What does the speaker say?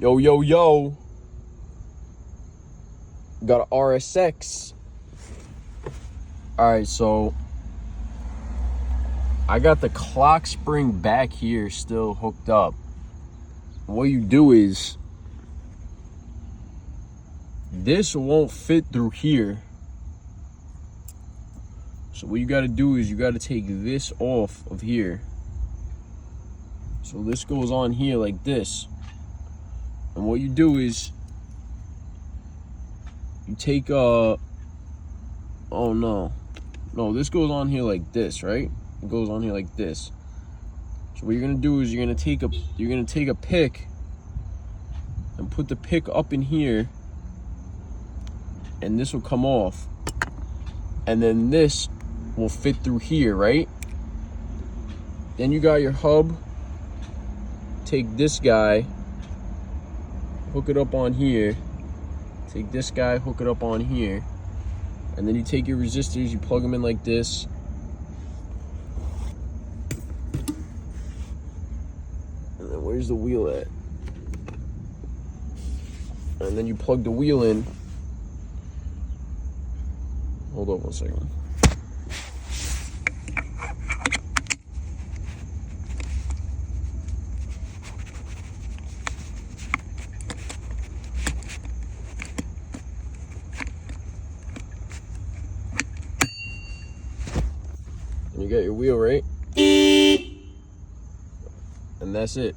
Yo, yo, yo. Got a RSX. Alright, so I got the clock spring back here still hooked up. What you do is, this won't fit through here. So what you gotta do is you gotta take this off of here. So this goes on here like this. And what you do is you take oh no, this goes on here like this, right? It goes on here like this. So what you're gonna do is you're gonna take a pick and put the pick up in here, and this will come off, and then this will fit through here, right? Then you got your hub. Take this guy, hook it up on here. Take this guy, hook it up on here. And then you take your resistors, you plug them in like this. And then where's the wheel at? And then you plug the wheel in. Hold up 1 second. And you got your wheel, right? And that's it.